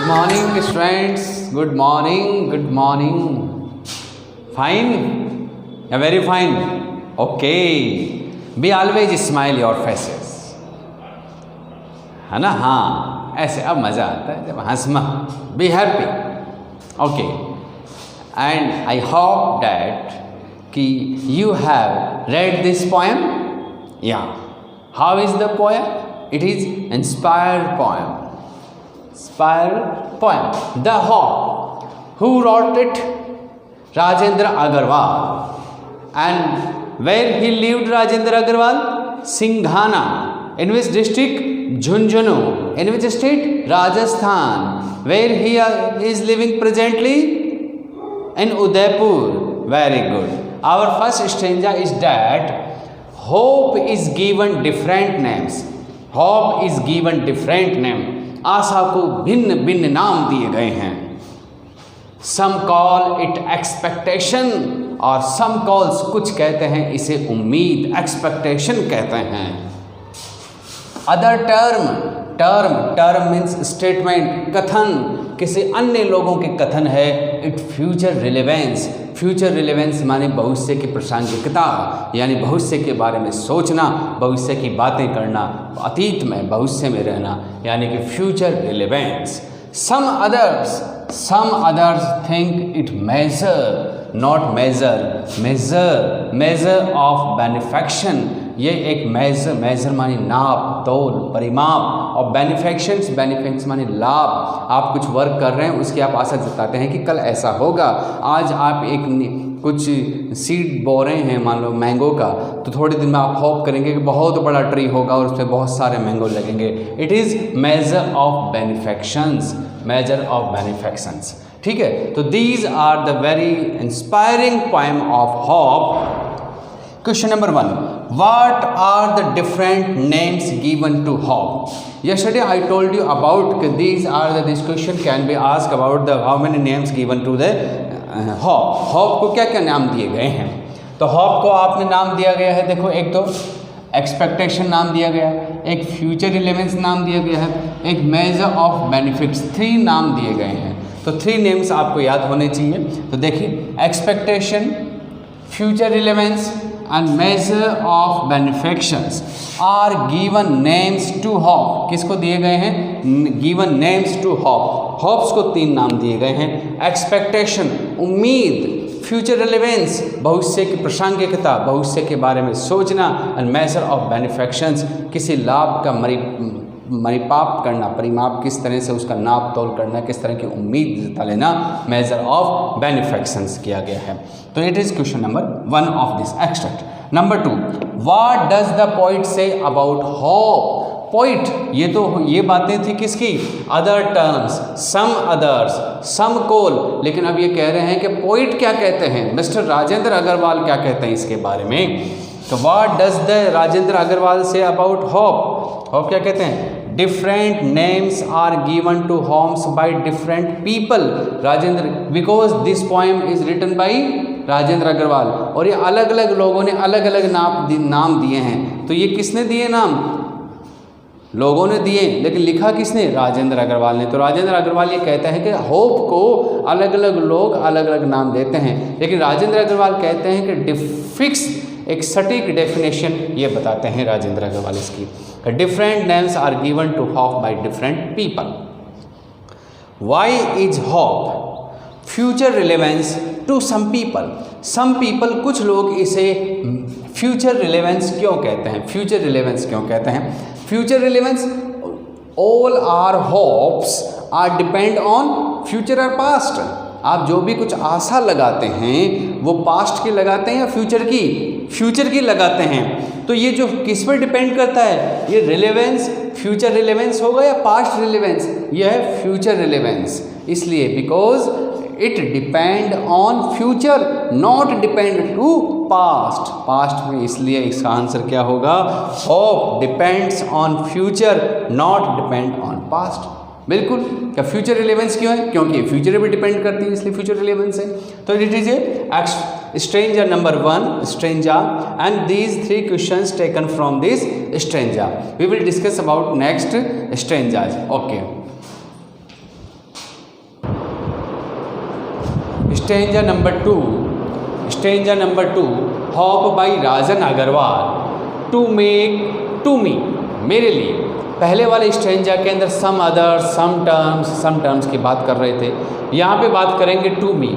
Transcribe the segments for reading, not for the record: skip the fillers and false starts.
morning, students. Good morning. Good morning. Fine? Yeah, very fine. Okay. Be always smile your faces. है ना? हाँ, ऐसे अब मज़ा आता है जब हंसना. Be happy. Okay. And I hope that कि you have read this poem. Yeah. How is the poem? It is inspired poem. Inspired poem. The Hawk. Who wrote it? Rajendra Agarwal. And where he lived, Rajendra Agarwal? Singhana. In which district? Jhunjhunu. In which state? Rajasthan. Where he is living presently? In Udaipur. Very good. Our first stanza is that hope is given different names. Hope is given different name. आशा को भिन्न भिन्न नाम दिए गए हैं. Some call it expectation और some calls कुछ कहते हैं इसे उम्मीद, expectation कहते हैं. Other term means statement, कथन, किसी अन्य लोगों के कथन है. It future relevance. Future relevance माने भविष्य की प्रासंगिकता, यानी भविष्य के बारे में सोचना, भविष्य की बातें करना, अतीत में भविष्य में रहना, यानी कि future relevance. Some others think it measure, not measure of benefaction. ये एक मेजर माने नाप, तौल, परिमाप, और बेनिफिक्स माने लाभ. आप कुछ वर्क कर रहे हैं, उसकी आप आशा जताते हैं कि कल ऐसा होगा. आज आप कुछ सीड बो रहे हैं, मान लो मैंगो का, तो थोड़े दिन में आप होप करेंगे कि बहुत बड़ा ट्री होगा और उस पर बहुत सारे मैंगो लगेंगे. It is measure of benefactions. ठीक है, तो these are the very inspiring poem of hope. Question number 1. What are the different names given to hope? Yesterday I told you about this question can be asked about the how many names given to the hope. Hope को क्या क्या नाम दिए गए हैं? तो hope को आपने नाम दिया गया है. देखो, एक तो एक्सपेक्टेशन नाम दिया गया है, एक फ्यूचर रिलेवेंस नाम दिया गया है, एक मेजर ऑफ बेनिफिट्स. 3 नाम दिए गए हैं. तो 3 नेम्स आपको याद होने चाहिए. तो देखिए, expectation, future relevance and measure of beneficence are given names to hope. किसको दिए गए हैं? given names to hope. hopes को 3 नाम दिए गए हैं. expectation उम्मीद, फ्यूचर रिलेवेंस भविष्य की प्रासंगिकता, भविष्य के बारे में सोचना, and measure of beneficence किसी लाभ का परिमाप करना, परिमाप किस तरह से उसका नाप तोल करना, किस तरह की उम्मीद जता लेना, मेजर ऑफ बेनिफिक्शंस किया गया है. तो it is question number 1 of this extract. Number 2, what does the poet से अबाउट होप? पोइट, ये बातें थी किसकी? अदर टर्म्स, सम अदर्स, सम कोल. लेकिन अब ये कह रहे हैं कि पोइट क्या कहते हैं, मिस्टर राजेंद्र अग्रवाल क्या कहते हैं इसके बारे में. तो what does the Rajendra Agarwal say about hope? Hope क्या कहते हैं? Different names are given to homes by different people. Rajendra, because this poem is written by Rajendra Agarwal, और ये अलग अलग लोगों ने अलग अलग नाम दिए हैं. तो ये किसने दिए नाम? लोगों ने दिए, लेकिन लिखा किसने? राजेंद्र अग्रवाल ने. तो राजेंद्र अग्रवाल ये कहते हैं कि होप को अलग अलग लोग अलग अलग नाम देते हैं, लेकिन राजेंद्र अग्रवाल कहते हैं कि फिक्स एक सटीक डेफिनेशन ये बताते हैं राजेंद्र अग्रवाल इसकी. Different names are given to hope by different people. Why is hope future relevance to some people? Some people, कुछ लोग इसे फ्यूचर रिलेवेंस क्यों कहते हैं? फ्यूचर रिलेवेंस क्यों कहते हैं? Future relevance, all are hopes are depend on future और पास्ट. आप जो भी कुछ आशा लगाते हैं वो पास्ट की लगाते हैं या फ्यूचर की लगाते हैं. तो ये जो किस पर डिपेंड करता है? ये रिलेवेंस फ्यूचर रिलेवेंस होगा या पास्ट रिलेवेंस? यह है फ्यूचर रिलेवेंस. इसलिए because it depend on future, not depend to past में. इसलिए इसका आंसर क्या होगा? Hope depends on future, not depend on past. बिल्कुल. क्या फ्यूचर रिलेवेंस क्यों है? क्योंकि फ्यूचर पे डिपेंड करती है, इसलिए फ्यूचर रिलेवेंस है. तो it is a stanza number 1 stanza, and these 3 questions taken from this stanza. We will discuss about next stanzas. Okay. Stanza number two, hope by Rajan Agrawal, to make to me, मेरे लिए। पहले वाले stanza के अंदर some other, some terms की बात कर रहे थे, यहाँ पे बात करेंगे टू मी,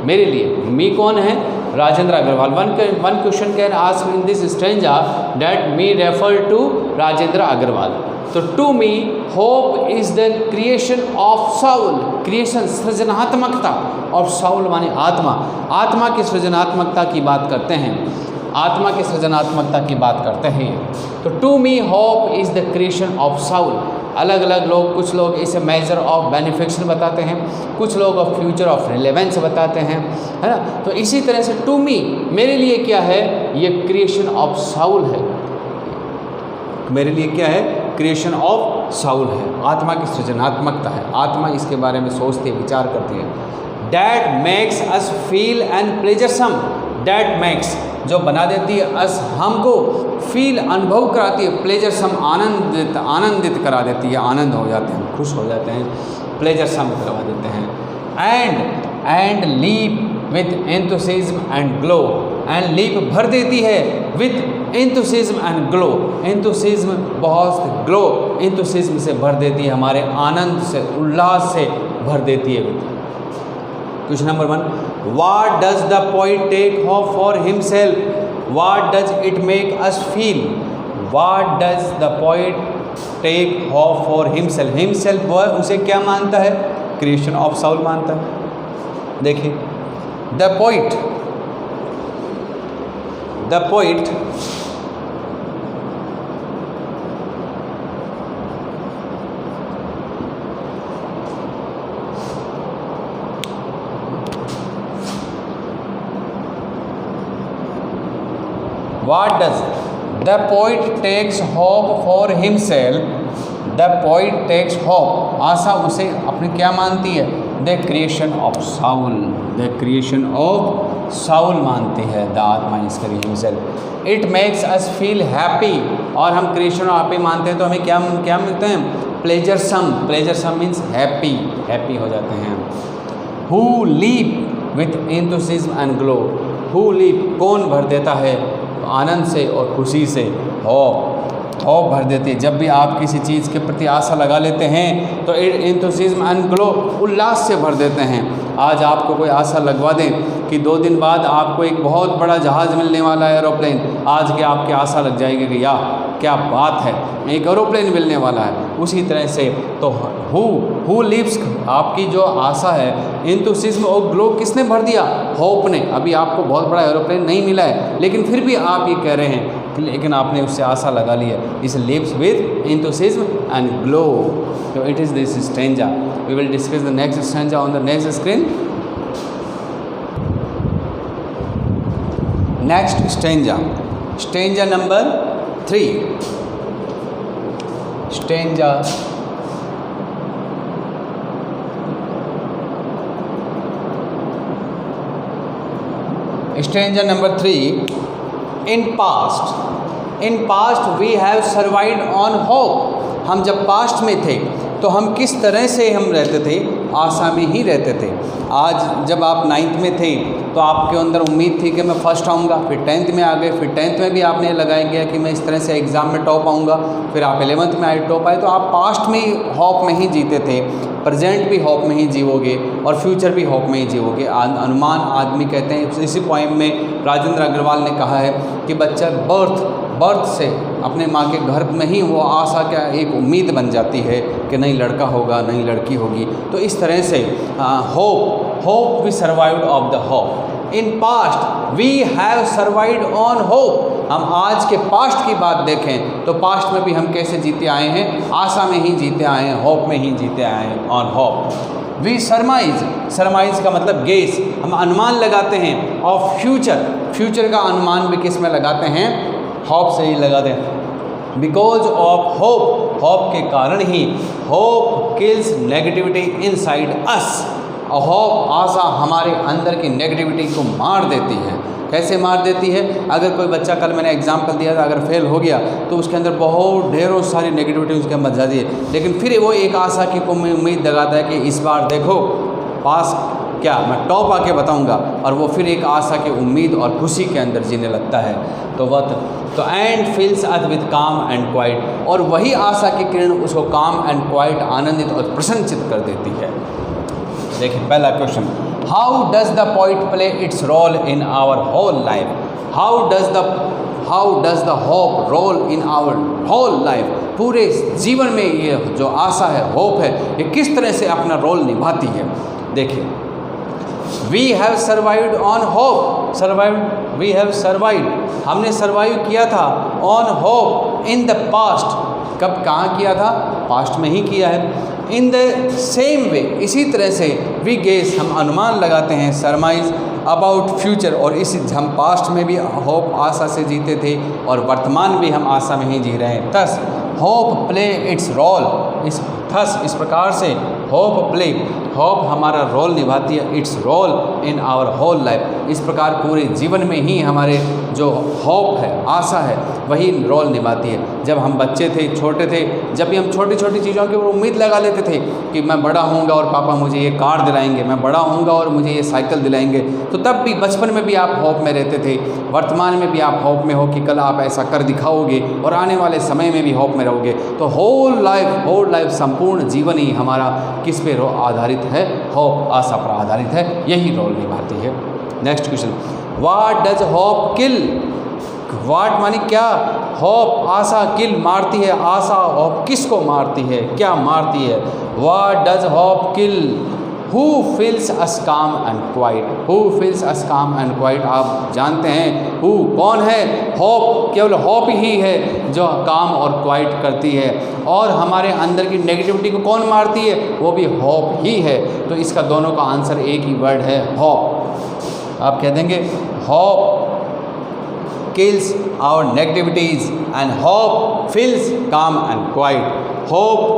मेरे लिए। मी कौन है? Rajendra Agrawal. One question can ask in this stanza that me refer to Rajendra Agrawal. तो to me hope is the creation of soul, creation सृजनात्मकता, ऑफ साउल माने आत्मा, आत्मा की सृजनात्मकता की बात करते हैं, आत्मा की सृजनात्मकता की बात करते हैं। तो to me hope is the creation of soul. अलग अलग लोग, कुछ लोग इसे मेजर ऑफ बेनिफिक्शन बताते हैं, कुछ लोग ऑफ फ्यूचर ऑफ रिलेवेंस बताते हैं, है ना। तो इसी तरह से टू मी, मेरे लिए क्या है? ये क्रिएशन ऑफ साउल है, मेरे लिए क्या है? क्रिएशन ऑफ साउल है, आत्मा की सृजनात्मकता है, आत्मा इसके बारे में सोचती है, विचार करती है। That makes us feel and pleasuresome, that makes जो बना देती है, अस हमको, फील अनुभव कराती है, प्लेजरसम आनंदित करा देती है, आनंद हो जाते हैं, खुश हो जाते हैं, प्लेजरसम करवा देते हैं। And leap with enthusiasm and glow, and leap भर देती है with enthusiasm and glow, enthusiasm बहुत, ग्लो एंथुसिज्म से भर देती है, हमारे आनंद से, उल्लास से भर देती है। Question number 1, what does the poet take hope for himself, what does it make us feel, what does the poet take hope for himself, himself वह उसे क्या मानता है? क्रिएशन ऑफ साउल मानता है। देखिए, the poet What does the poet takes hope for himself, the poet takes hope, आशा उसे अपनी क्या मानती है? The creation of soul, the creation of soul मानती है, the आत्मा is creating himself. It makes us feel happy, और हम creation of happy मानते हैं तो हमें क्या मिलते हैं? Pleasuresome means happy हो जाते हैं। Who leap with enthusiasm and glow, who leap कौन भर देता है आनंद से और खुशी से? होप भर देती है। जब भी आप किसी चीज़ के प्रति आशा लगा लेते हैं तो एंथुसिज्म एंड ग्लो, उल्लास से भर देते हैं। आज आपको कोई आशा लगवा दें कि 2 दिन बाद आपको एक बहुत बड़ा जहाज़ मिलने वाला है, एरोप्लेन, आज के आपकी आशा लग जाएगी कि यार क्या बात है, एक एरोप्लेन मिलने वाला है। उसी तरह से तो हु लिव्स, आपकी जो आशा है, एंथुसिज्म और ग्लो किसने भर दिया? होप ने। अभी आपको बहुत बड़ा एरोप्लेन नहीं मिला है, लेकिन फिर भी आप ये कह रहे हैं, लेकिन आपने उससे आशा लगा ली है। इस lives with enthusiasm and glow. तो it is this stanza. We will discuss the next stanza on the next screen. Next stanza number 3, stanza number 3। In past we have survived on hope, हम जब past में थे तो हम किस तरह से हम रहते थे? आशा में ही रहते थे। आज जब आप 9th में थे तो आपके अंदर उम्मीद थी कि मैं फर्स्ट आऊँगा, फिर 10th में आ गए, फिर 10th में भी आपने लगाया गया कि मैं इस तरह से एग्ज़ाम में टॉप आऊँगा, फिर आप 11th में आए टॉप आए। तो आप पास्ट में ही होप में ही जीते थे, प्रेजेंट भी होप में ही जीवोगे और फ्यूचर भी होप में ही जीवोगे। अनुमान आदमी कहते हैं, इसी पोएम में राजेंद्र अग्रवाल ने कहा है कि बच्चा बर्थ से अपने माँ के गर्भ में ही वो आशा क्या एक उम्मीद बन जाती है कि नहीं लड़का होगा, नहीं लड़की होगी। तो इस तरह से hope we survived of the hope. In past we have survived on hope. हम आज के पास्ट की बात देखें तो पास्ट में भी हम कैसे जीते आए हैं? आशा में ही जीते आए हैं, होप में ही जीते आए हैं, ऑन होप। वी सरमाइज का मतलब गेस, हम अनुमान लगाते हैं। ऑफ फ्यूचर का अनुमान भी किस में लगाते हैं? होप से ही लगाते हैं। बिकॉज ऑफ होप के कारण ही, hope kills negativity inside us. Hope आशा हमारे अंदर की नेगेटिविटी को मार देती है। कैसे मार देती है? अगर कोई बच्चा, कल मैंने एग्जाम्पल दिया था, अगर फेल हो गया तो उसके अंदर बहुत ढेरों सारी नेगेटिविटी उसके अंदर जाती है, लेकिन फिर वो एक आशा की उम्मीद लगाता है कि इस बार देखो पास क्या मैं टॉप आके बताऊंगा, और वो फिर एक आशा की उम्मीद और खुशी के अंदर जीने लगता है। तो एंड फील्स अर्थ विद काम एंड क्वाइट, और वही आशा की किरण उसको काम एंड क्वाइट आनंदित और प्रसन्नचित कर देती है। देखिए पहला question, how does the poet play its role in our whole life? How does the hope role in our whole life? पूरे जीवन में ये जो आशा है, होप है, ये किस तरह से अपना रोल निभाती है? देखिए, we have survived on hope, we have survived, हमने सर्वाइव किया था on hope in the past. कब, कहाँ किया था? पास्ट में ही किया है। इन द सेम वे, इसी तरह से वी गेस, हम अनुमान लगाते हैं, सरमाइज अबाउट फ्यूचर, और इसी हम पास्ट में भी होप आशा से जीते थे और वर्तमान भी हम आशा में ही जी रहे हैं। Thus hope play its role, इस प्रकार से होप हमारा रोल निभाती है, its role in our whole life. इस प्रकार पूरे जीवन में ही हमारे जो होप है, आशा है, वही रोल निभाती है। जब हम बच्चे थे, छोटे थे, जब भी हम छोटी छोटी चीज़ों की उम्मीद लगा लेते थे कि मैं बड़ा होऊंगा और पापा मुझे ये कार दिलाएंगे, मैं बड़ा होऊंगा और मुझे ये साइकिल दिलाएंगे, तो तब भी बचपन में भी आप होप में रहते थे, वर्तमान में भी आप होप में हो कि कल आप ऐसा कर दिखाओगे, और आने वाले समय में भी होप में रहोगे। तो होल लाइफ संपूर्ण जीवन ही हमारा किस पे आधारित है? होप, आशा पर आधारित है, यही रोल निभाती है। Next question, what does hope kill? What मानी क्या? होप आशा, किल मारती है, आशा होप किसको मारती है, क्या मारती है? What does hope kill? Who feels us calm and quiet? Who feels us calm and quite? आप जानते हैं हु कौन है? होप, केवल होप ही है जो काम और क्वाइट करती है, और हमारे अंदर की नेगेटिविटी को कौन मारती है? वो भी होप ही है। तो इसका दोनों का आंसर एक ही वर्ड है, होप। आप कह देंगे hope kills our negativities and hope fills calm and quiet. Hope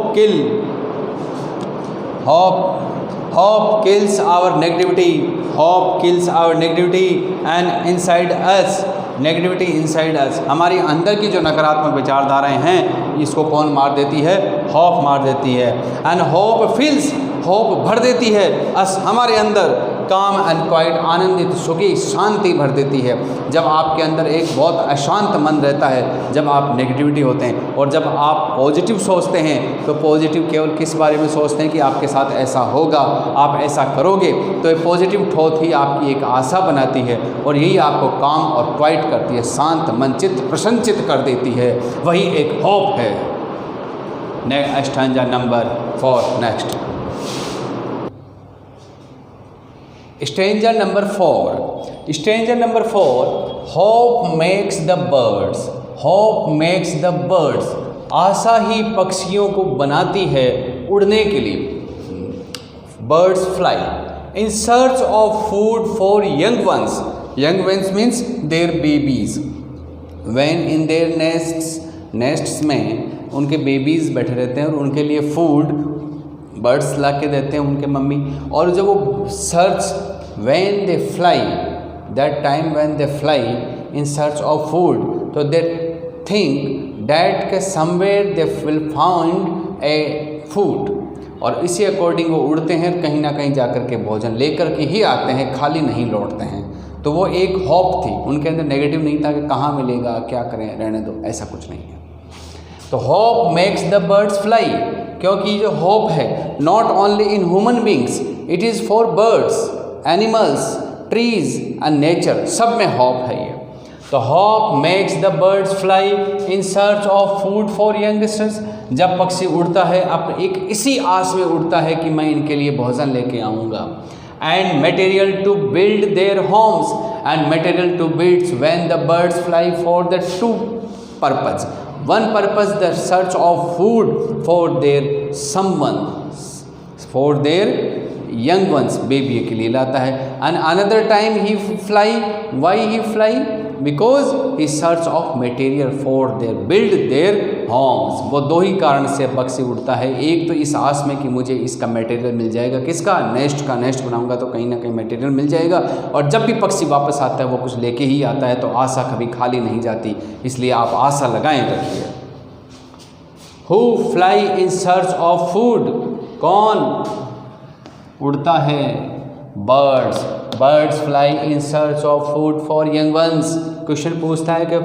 kills our negativity. Hope kills our negativity and inside us. Negativity inside अस, हमारी अंदर की जो नकारात्मक विचारधाराएं हैं, इसको कौन मार देती है? होप मार देती है। एंड होप फिल्स, होप भर देती है अस, हमारे अंदर, काम एंड क्वाइट, आनंदित, सुखी, शांति भर देती है। जब आपके अंदर एक बहुत अशांत मन रहता है, जब आप नेगेटिविटी होते हैं, और जब आप पॉजिटिव सोचते हैं, तो पॉजिटिव केवल किस बारे में सोचते हैं कि आपके साथ ऐसा होगा, आप ऐसा करोगे, तो ये पॉजिटिव थॉट ही आपकी एक आशा बनाती है, और यही आपको काम और क्वाइट करती है, शांत मन, चित्त प्रसन्नचित कर देती है, वही एक होप है। Next stanza number 4। Next stanza number 4। Stanza number 4, hope makes the birds, hope makes the birds, आशा ही पक्षियों को बनाती है उड़ने के लिए। Birds fly in search of food for young ones, young ones means their babies, when in their nests में उनके बेबीज़ बैठे रहते हैं, और उनके लिए फूड बर्ड्स ला के देते हैं उनके मम्मी। और जब वो search, when they fly, that time when they fly in search of food, तो दे थिंक दैट के somewhere they will found a food, और इसी अकॉर्डिंग वो उड़ते हैं, कहीं ना कहीं जाकर के भोजन लेकर के ही आते हैं, खाली नहीं लौटते हैं। तो वो एक होप थी, उनके अंदर नेगेटिव नहीं था कि कहाँ मिलेगा, क्या करें, रहने दो, ऐसा कुछ नहीं है। तो hope makes the birds fly, क्योंकि जो होप है, not only in human beings, it is for birds, animals, trees and nature, सब में होप है ये। तो hope makes the birds fly in search of food for youngsters, जब पक्षी उड़ता है अब एक इसी आस में उड़ता है कि मैं इनके लिए भोजन लेके आऊँगा। And material to build their homes, and material to build when the birds fly for the two purpose, one purpose, the search of food for their someone, for their young ones, baby के लिए लाता है। and another time he fly, why he fly? because he search of material for their build their homes, वो दो ही कारण से पक्षी उड़ता है। एक तो इस आस में कि मुझे इसका मटेरियल मिल जाएगा, किसका? नेस्ट का, नेस्ट बनाऊंगा तो कहीं ना कहीं मटेरियल मिल जाएगा, और जब भी पक्षी वापस आता है वो कुछ लेके ही आता है, तो आशा कभी खाली नहीं जाती, इसलिए आप आशा लगाएं रखिए। Who fly in search of food, कौन उड़ता है birds, birds fly in search of food for young once. Question पूछता है कि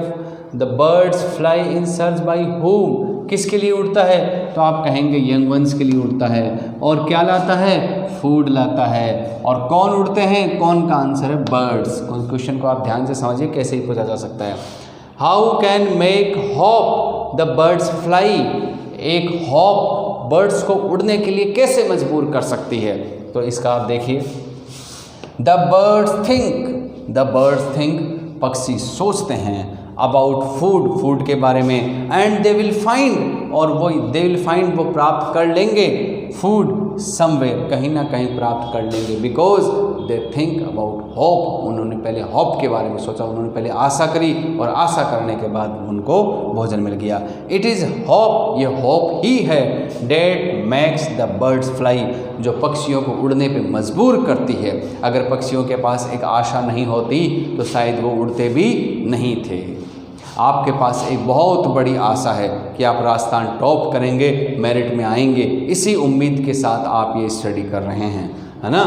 the birds fly in search by home, किसके लिए उड़ता है? तो आप कहेंगे यंग वंस के लिए उड़ता है। और क्या लाता है? फूड लाता है। और कौन उड़ते हैं? कौन का आंसर है? बर्ड्स। क्वेश्चन को आप ध्यान से समझिए कैसे ही पूछा जा सकता है। How can make hop the birds fly, एक हॉप बर्ड्स को उड़ने के लिए कैसे मजबूर कर सकती है? तो इसका आप देखिए, द बर्ड्स थिंक, पक्षी सोचते हैं, अबाउट फूड, फूड के बारे में, एंड दे विल फाइंड, और वो प्राप्त कर लेंगे, फूड समवेयर, कहीं ना कहीं प्राप्त कर लेंगे, because they think about hope, उन्होंने पहले होप के बारे में सोचा, उन्होंने पहले आशा करी और आशा करने के बाद उनको भोजन मिल गया। इट इज़ होप, ये होप ही है, that makes the birds fly, जो पक्षियों को उड़ने पे मजबूर करती है। अगर पक्षियों के पास एक आशा नहीं होती तो शायद वो उड़ते भी नहीं थे। आपके पास एक बहुत बड़ी आशा है कि आप राजस्थान टॉप करेंगे, मेरिट में आएंगे, इसी उम्मीद के साथ आप ये स्टडी कर रहे हैं, है ना।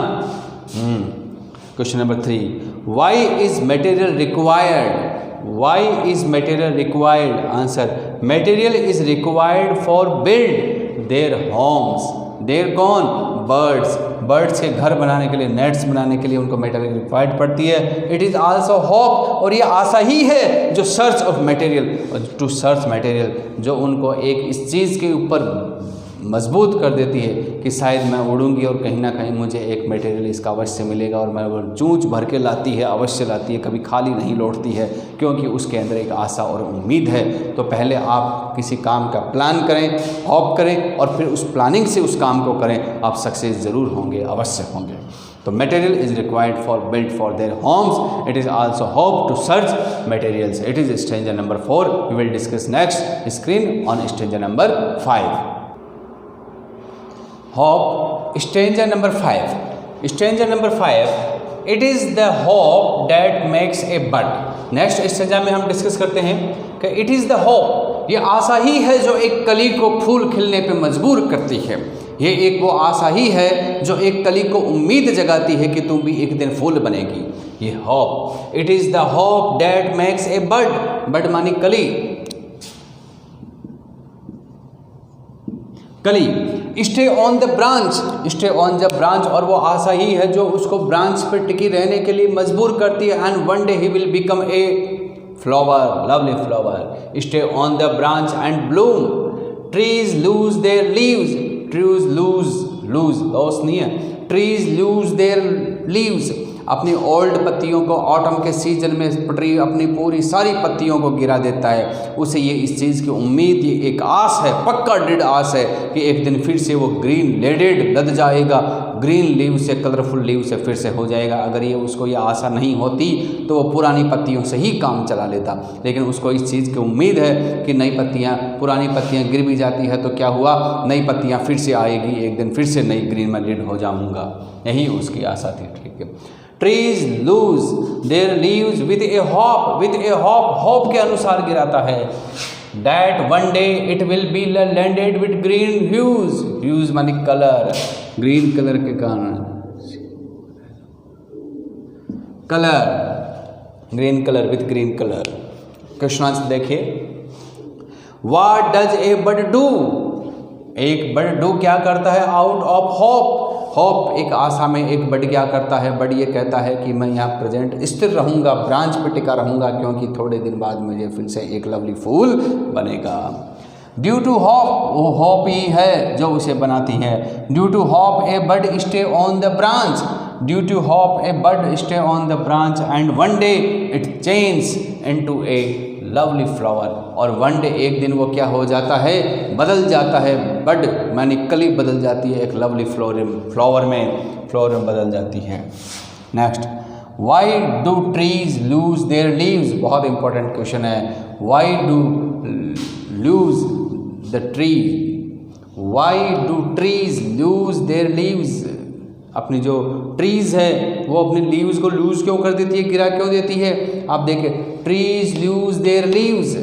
Question number 3, why is material required, why is material required? Answer, material is required for build their homes, their कौन? बर्ड्स, बर्ड्स के घर बनाने के लिए, नेट्स बनाने के लिए उनको मटेरियल रिक्वायर्ड पड़ती है। इट इज़ आल्सो होप, और ये आशा ही है जो search of material, to search material, जो उनको एक इस चीज़ के ऊपर मजबूत कर देती है कि शायद मैं उड़ूंगी और कहीं ना कहीं मुझे एक मटेरियल इसका अवश्य मिलेगा, और मैं वो चूंच भर के लाती है, अवश्य लाती है, कभी खाली नहीं लौटती है, क्योंकि उसके अंदर एक आशा और उम्मीद है। तो पहले आप किसी काम का प्लान करें, होप करें, और फिर उस प्लानिंग से उस काम को करें, आप सक्सेस ज़रूर होंगे, अवश्य होंगे। तो material is required for build for their homes, it is also hope to search materials. It is stranger number 4, we will discuss next screen on stranger number 5। Hope, stranger number 5. Stranger number 5, it is the hope that makes a bud. Next stanza में हम discuss करते हैं कि it is the hope, ये आशा ही है जो एक कली को फूल खिलने पे मजबूर करती है। ये एक वो आशा ही है जो एक कली को उम्मीद जगाती है कि तुम भी एक दिन फूल बनेगी। ये hope, it is the hope that makes a bud, bud मानी कली, कली। Stay on the branch, stay on the branch, और वो आशा ही है जो उसको ब्रांच पर टिकी रहने के लिए मजबूर करती है। And one day he will become a flower, lovely flower. Stay on the branch and bloom, trees lose their leaves, trees lose loss नहीं है, ट्रीज लूज देयर लीव्स, अपनी ओल्ड पत्तियों को ऑटम के सीजन में ट्री अपनी पूरी सारी पत्तियों को गिरा देता है। उसे ये इस चीज़ की उम्मीद, ये एक आस है, पक्का डेड आस है कि एक दिन फिर से वो ग्रीन लेडेड लद जाएगा, ग्रीन लीव से, कलरफुल लीव से फिर से हो जाएगा। अगर ये उसको ये आशा नहीं होती तो वो पुरानी पत्तियों से ही काम चला लेता, लेकिन उसको इस चीज़ की उम्मीद है कि नई पत्तियाँ, पुरानी पत्तियाँ गिर भी जाती है तो क्या हुआ, नई पत्तियाँ फिर से आएगी, एक दिन फिर से नई ग्रीन में लीड हो जाऊँगा, यही उसकी आशा थी। ठीक है, trees lose their leaves with a hope, with a hope, hope के अनुसार गिराता है। That one day it will be landed with green hues, hues मानी कलर, ग्रीन कलर के कारण, colour, green colour with green colour. Question answer देखिए, what does a bird do, एक bird do क्या करता है आउट ऑफ होप, होप एक आशा में एक बर्ड क्या करता है, बर्ड ये कहता है कि मैं यहाँ प्रेजेंट स्थिर रहूँगा, ब्रांच पे टिका रहूँगा, क्योंकि थोड़े दिन बाद मुझे फिर से एक लवली फूल बनेगा। ड्यू टू होप, वो होप ही है जो उसे बनाती है। Due to hope a bird stay on the branch, due to hope a bird stay on the branch and one day it change into a lovely flower, और one day एक दिन वो क्या हो जाता है, बदल जाता है, बर्ड मानी कली बदल जाती है एक लवली फ्लावर में बदल जाती है। Next, why do trees lose their leaves, बहुत इंपॉर्टेंट क्वेश्चन है। Why do lose the tree, why do trees lose their leaves, अपनी जो ट्रीज है वो अपनी लीव्स को लूज क्यों कर देती है, गिरा क्यों देती है? आप देखिए, trees lose their leaves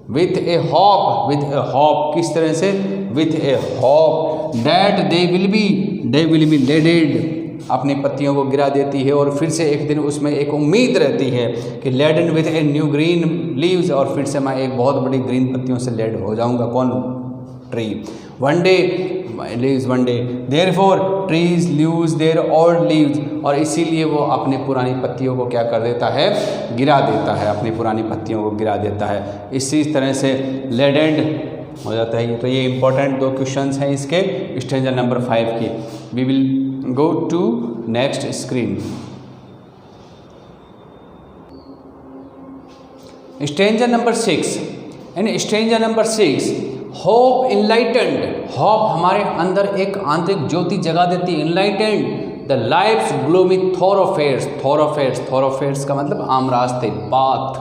with A hop, with A hop, किस तरह से, with A hop that they will be leaded अपनी पत्तियों को गिरा देती है और फिर से एक दिन उसमें एक उम्मीद रहती है कि laden with a new green leaves, और फिर से मैं एक बहुत बड़ी ग्रीन पत्तियों से लेड हो जाऊंगा। कौन? Tree. One day leaves one day, therefore trees lose their old leaves, और इसीलिए वो अपनी पुरानी पत्तियों को क्या कर देता है? गिरा देता है, अपनी पुरानी पत्तियों को गिरा देता है। इसी तरह से लेडेंड हो जाता है। तो ये इंपॉर्टेंट 2 क्वेश्चंस हैं इसके स्टेंजा नंबर 5 की। We will go to next screen. Stanza number 6। In stanza number 6 hope enlightened, hope हमारे अंदर एक आंतरिक ज्योति जगा देती है। Enlightened the life's gloomy thoroughfares, thoroughfares, thoroughfares का मतलब आम रास्ते, पाथ,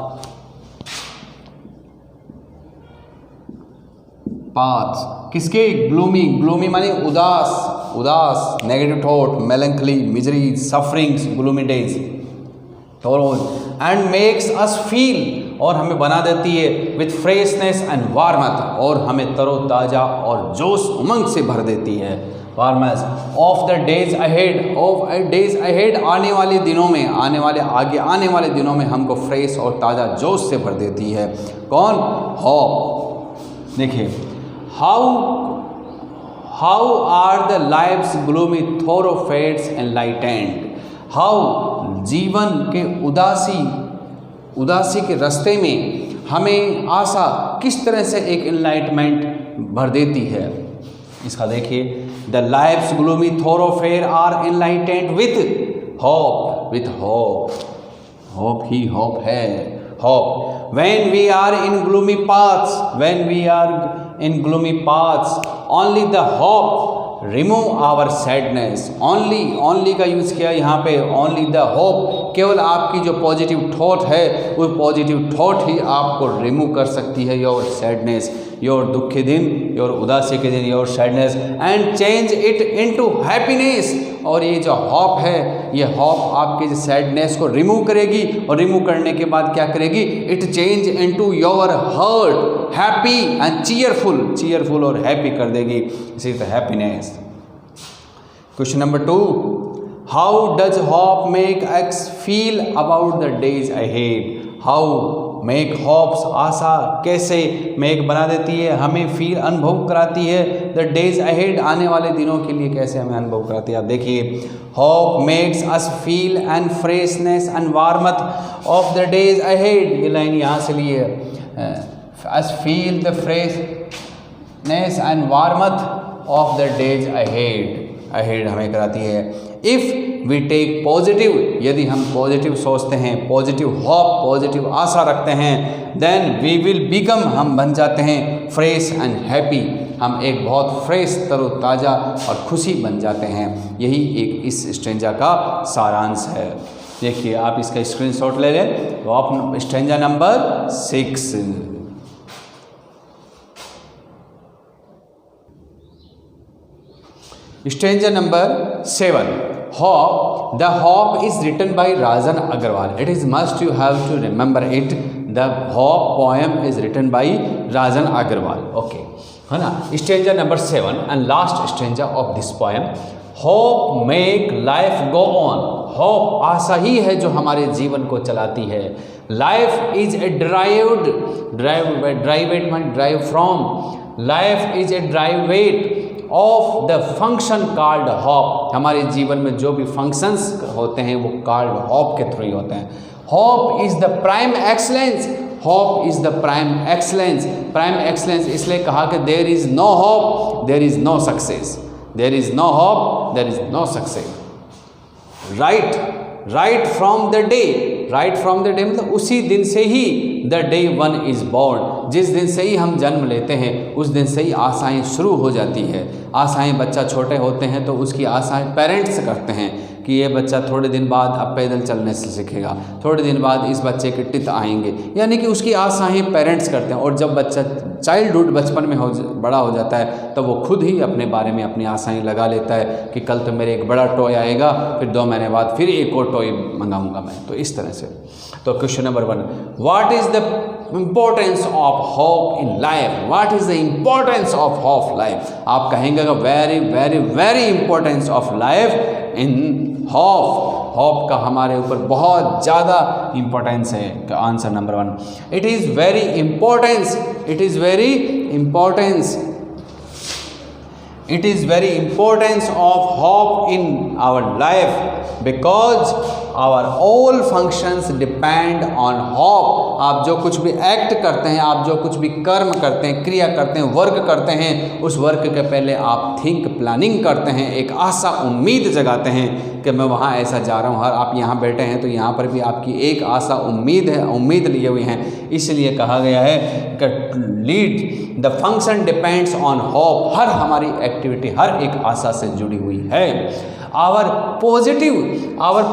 पाथ्स। किसके? ग्लूमी, ग्लूमी माने उदास, उदास, negative thought, melancholy, misery, sufferings, gloomy days, thoroughs, and makes us feel, और हमें बना देती है विथ फ्रेशनेस एंड वार्मथ, और हमें तरोताज़ा और जोश उमंग से भर देती है। Warmth of the days ahead, of days ahead, आने वाले दिनों में, आने वाले आगे आने वाले दिनों में हमको फ्रेश और ताज़ा जोश से भर देती है। कौन? होप। देखिए, how are the lives gloomy thoroughfares enlightened, how जीवन के उदासी के रास्ते में हमें आशा किस तरह से एक एनलाइटमेंट भर देती है। इसका देखिए, the lives gloomy thoroughfare are enlightened with hope, with hope, hope ही होप है, hope. When we are in gloomy paths, when we are in gloomy paths, only the hope remove our sadness. only का use किया यहाँ पे, only the hope, केवल आपकी जो positive thought है वो पॉजिटिव थॉट ही आपको रिमूव कर सकती है योर सैडनेस, योर दुख के दिन, योर उदासी के दिन, your sadness, and change it into happiness. और ये जो हॉप है, ये हॉप आपके जो सैडनेस को रिमूव करेगी, और रिमूव करने के बाद क्या करेगी? It change into your heart happy and cheerful, cheerful और हैप्पी कर देगी। इसी तरह happiness. Question number 2, how does hope make us feel about the days ahead, how make hopes, आशा कैसे मेक बना देती है, हमें फील अनुभव कराती है, द डेज अहेड, आने वाले दिनों के लिए कैसे हमें अनुभव कराती है। आप देखिए, hope makes us feel and freshness and warmth of the days ahead, ये लाइन यहाँ से लिए, अस feel the freshness and warmth of the days ahead, ahead हमें कराती है। इफ़ वी टेक पॉजिटिव, यदि हम पॉजिटिव सोचते हैं, पॉजिटिव होप, पॉजिटिव आशा रखते हैं, देन वी विल बिकम, हम बन जाते हैं फ्रेश एंड हैप्पी, हम एक बहुत फ्रेश, तरोताज़ा और खुशी बन जाते हैं। यही एक इस स्टेंजा का सारांश है। देखिए, आप इसका स्क्रीनशॉट ले लें, तो आप stanza number 6। Stanza number 7, Hop. The Hop is written by Rajan Agarwal. It is must you have to remember it. The Hop poem is written by Rajan Agarwal. Okay, है ना. Stanza number 7 and last stanza of this poem. Hope make life go on. Hope आशा ही है जो हमारे जीवन को चलाती है. Life is a derived from. Life is a derived of the function called hope. हमारे जीवन में जो भी फंक्शंस होते हैं वो कॉल्ड हॉप के थ्रू ही होते हैं. Hope is the prime excellence. Hope is the prime excellence. Prime excellence इसलिए कहा कि there is no hope there is no success. There is no hope there is no success. Right from the day. Right from the day मतलब उसी दिन से ही the day one is born. जिस दिन से ही हम जन्म लेते हैं उस दिन से ही आशाएं शुरू हो जाती है. आशाएं, बच्चा छोटे होते हैं तो उसकी आशाएं पेरेंट्स करते हैं कि ये बच्चा थोड़े दिन बाद अब पैदल चलने से सीखेगा, थोड़े दिन बाद इस बच्चे के टिथ आएंगे, यानी कि उसकी आशाएं पेरेंट्स करते हैं. और जब बच्चा चाइल्डहुड बचपन में बड़ा हो जाता है तो वो खुद ही अपने बारे में अपनी आशाएं लगा लेता है कि कल तो मेरे एक बड़ा टॉय आएगा, फिर 2 महीने बाद फिर एक और टॉय मंगाऊंगा मैं. तो इस तरह से. तो question number 1, what is the importance of hope in life. What is the importance of hope life. आप कहेंगे very very very importance of life in hope का हमारे ऊपर बहुत ज़्यादा इम्पोर्टेंस है। Answer number 1, it is very importance, it is very importance, it is very importance of hope in our life because our all functions depend on hope। आप जो कुछ भी एक्ट करते हैं, आप जो कुछ भी कर्म करते हैं, क्रिया करते हैं, वर्क करते हैं, उस वर्क के पहले आप थिंक प्लानिंग करते हैं, एक आशा उम्मीद जगाते हैं कि मैं वहाँ ऐसा जा रहा हूँ। हर आप यहाँ बैठे हैं तो यहाँ पर भी आपकी एक आशा उम्मीद है, उम्मीद लिए हुए हैं। इसलिए कहा गया है कि lead the function depends on hope. हर हमारी एक्टिविटी हर एक आशा से जुड़ी हुई है। आवर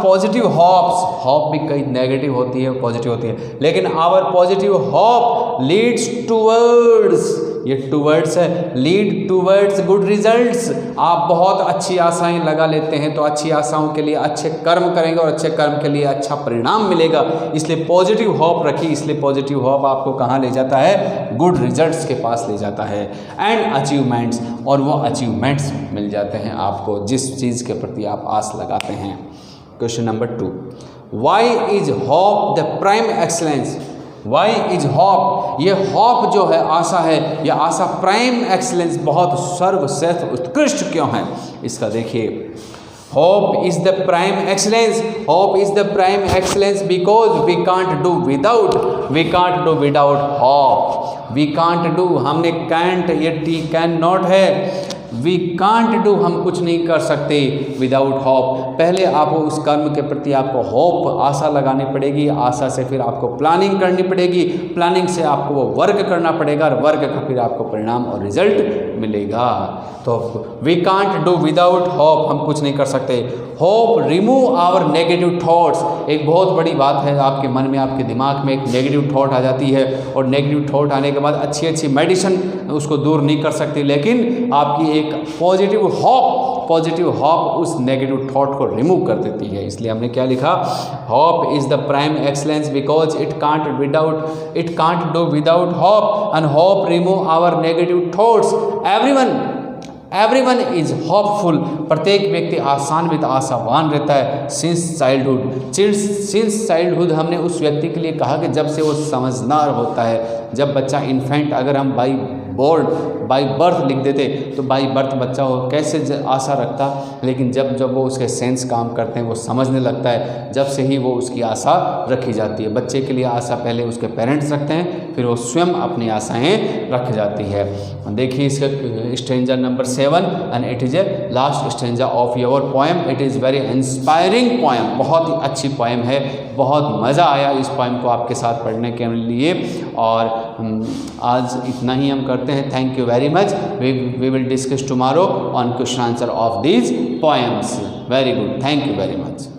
पॉजिटिव होप भी कई नेगेटिव होती है, पॉजिटिव होती है, लेकिन our positive hope leads towards, ये टूवर्ड्स है, लीड टूवर्ड्स गुड रिजल्ट्स। आप बहुत अच्छी आशाएं लगा लेते हैं तो अच्छी आशाओं के लिए अच्छे कर्म करेंगे और अच्छे कर्म के लिए अच्छा परिणाम मिलेगा। इसलिए पॉजिटिव होप रखिए। इसलिए पॉजिटिव होप आपको कहाँ ले जाता है? गुड रिजल्ट्स के पास ले जाता है। एंड अचीवमेंट्स, और वो अचीवमेंट्स मिल जाते हैं आपको जिस चीज़ के प्रति आप आस लगाते हैं। Question number 2, why is hope the prime excellence? Why is hope, ये होप जो है, आशा है, यह आशा प्राइम एक्सलेंस, बहुत सर्वश्रेष्ठ उत्कृष्ट क्यों है? इसका देखिए, hope is the prime excellence, hope is the prime excellence because we can't do without hope. We can't do, हमने कैंट, ये टी कैन नॉट है, वी कांट डू, हम कुछ नहीं कर सकते विदाउट होप। पहले आपको उस कर्म के प्रति आपको होप, आशा लगानी पड़ेगी, आशा से फिर आपको प्लानिंग करनी पड़ेगी, प्लानिंग से आपको वो वर्क करना पड़ेगा और वर्क का फिर आपको परिणाम और रिजल्ट मिलेगा। तो we can't do without hope, हम कुछ नहीं कर सकते। Hope remove our negative thoughts, एक बहुत बड़ी बात है, आपके मन में, आपके दिमाग में एक नेगेटिव थॉट आ जाती है और नेगेटिव थॉट आने के बाद अच्छी मेडिसिन उसको दूर नहीं कर सकती, लेकिन आपकी एक पॉजिटिव होप उस नेगेटिव थॉट को रिमूव कर देती है। इसलिए हमने क्या लिखा? Hope is the prime excellence because it can't do without hope and hope remove our negative thoughts. Everyone is hopeful, प्रत्येक व्यक्ति आशान्वित, आशावान रहता है। सिंस चाइल्डहुड हमने उस व्यक्ति के लिए कहा कि जब से वो समझदार होता है। जब बच्चा इन्फेंट, अगर हम बाई बर्थ लिख देते तो बाई बर्थ बच्चा वो कैसे आशा रखता, लेकिन जब वो उसके सेंस काम करते हैं, वो समझने लगता है, जब से ही वो उसकी आशा रखी जाती है। बच्चे के लिए आशा पहले उसके पेरेंट्स रखते हैं, फिर वो स्वयं अपनी आशाएं रख जाती है। देखिए इसका stranger number 7 and it is a last stranger of your poem. It is very inspiring poem, बहुत ही अच्छी पोएम है, बहुत मज़ा आया इस पोएम को आपके साथ पढ़ने के लिए। और आज इतना ही हम करते हैं। Thank you very much. We will discuss tomorrow on question answer of these poems. Very good. Thank you very much.